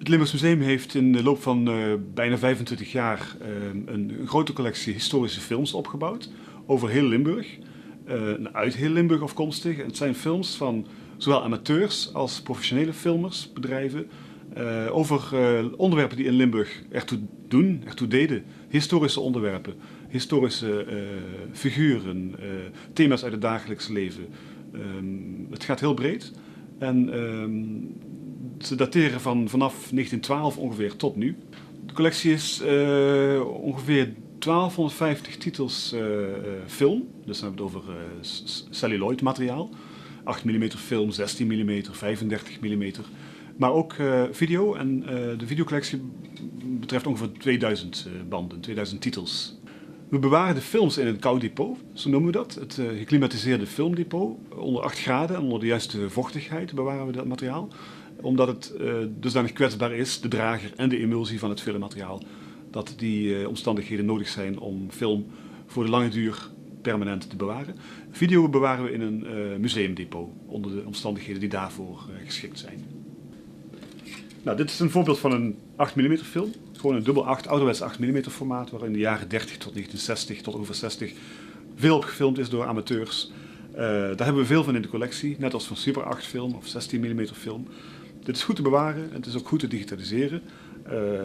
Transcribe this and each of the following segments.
Het Limburgs Museum heeft in de loop van bijna 25 jaar een grote collectie historische films opgebouwd over heel Limburg. Uit heel Limburg afkomstig. Het zijn films van zowel amateurs als professionele filmers, bedrijven, over onderwerpen die in Limburg ertoe deden. Historische onderwerpen, historische figuren, thema's uit het dagelijks leven. Het gaat heel breed. En ze dateren vanaf 1912 ongeveer tot nu. De collectie is ongeveer 1250 titels film. Dus dan hebben we het over celluloid materiaal. 8 mm film, 16 mm, 35 mm. Maar ook video. En de videocollectie betreft ongeveer 2000 banden, 2000 titels. We bewaren de films in een koud depot, zo noemen we dat. Het geklimatiseerde filmdepot. Onder 8 graden en onder de juiste vochtigheid bewaren we dat materiaal. Omdat het dusdanig kwetsbaar is, de drager en de emulsie van het filmmateriaal, dat die omstandigheden nodig zijn om film voor de lange duur permanent te bewaren. Video bewaren we in een museumdepot, onder de omstandigheden die daarvoor geschikt zijn. Nou, dit is een voorbeeld van een 8 mm film. Gewoon een dubbel 8, ouderwets 8 mm formaat, waar in de jaren 30 tot 1960 tot over 60 veel op gefilmd is door amateurs. Daar hebben we veel van in de collectie, net als van Super 8 film of 16 mm film. Dit is goed te bewaren en het is ook goed te digitaliseren.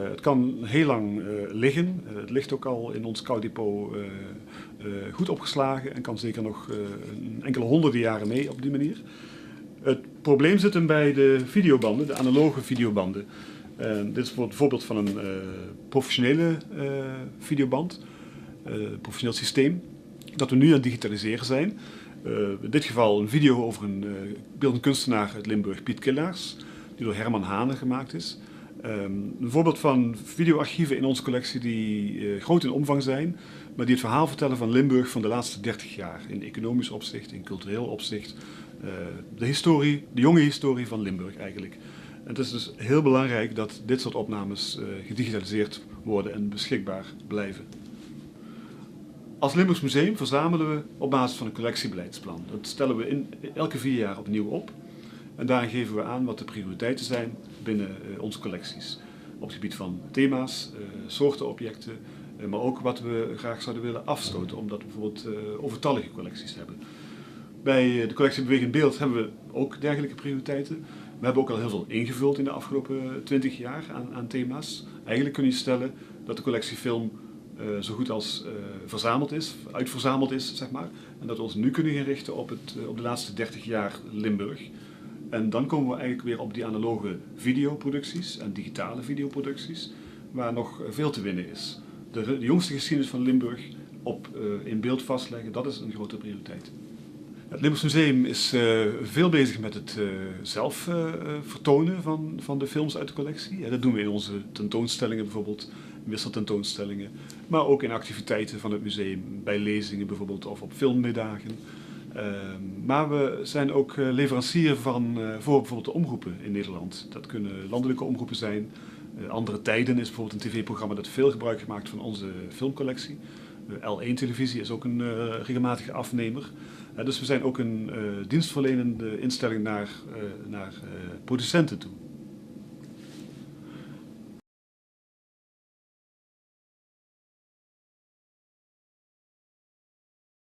Het kan heel lang liggen. Het ligt ook al in ons koud depot goed opgeslagen en kan zeker nog enkele honderden jaren mee op die manier. Het probleem zit hem bij de videobanden, de analoge videobanden. Dit is een voorbeeld van een professionele videoband, professioneel systeem, dat we nu aan het digitaliseren zijn. In dit geval een video over een beeldend kunstenaar uit Limburg, Piet Killaars, die door Herman Hane gemaakt is. Een voorbeeld van videoarchieven in onze collectie die groot in omvang zijn, maar die het verhaal vertellen van Limburg van de laatste 30 jaar. In economisch opzicht, in cultureel opzicht. De jonge historie van Limburg eigenlijk. En het is dus heel belangrijk dat dit soort opnames gedigitaliseerd worden en beschikbaar blijven. Als Limburgs Museum verzamelen we op basis van een collectiebeleidsplan. Dat stellen we elke 4 jaar opnieuw op. En daarin geven we aan wat de prioriteiten zijn binnen onze collecties. Op het gebied van thema's, soorten objecten, maar ook wat we graag zouden willen afstoten, omdat we bijvoorbeeld overtallige collecties hebben. Bij de collectie Bewegend Beeld hebben we ook dergelijke prioriteiten. We hebben ook al heel veel ingevuld in de afgelopen 20 jaar aan thema's. Eigenlijk kun je stellen dat de collectie film zo goed als uitverzameld is, zeg maar. En dat we ons nu kunnen gaan richten op de laatste 30 jaar Limburg. En dan komen we eigenlijk weer op die analoge videoproducties en digitale videoproducties, waar nog veel te winnen is. De jongste geschiedenis van Limburg in beeld vastleggen, dat is een grote prioriteit. Het Limburgs Museum is veel bezig met het zelf vertonen van de films uit de collectie. Ja, dat doen we in onze tentoonstellingen bijvoorbeeld, wisseltentoonstellingen, maar ook in activiteiten van het museum, bij lezingen bijvoorbeeld of op filmmiddagen. Maar we zijn ook leverancier voor bijvoorbeeld de omroepen in Nederland. Dat kunnen landelijke omroepen zijn. Andere Tijden is bijvoorbeeld een tv-programma dat veel gebruik maakt van onze filmcollectie. L1 televisie is ook een regelmatige afnemer. Dus we zijn ook een dienstverlenende instelling naar producenten toe.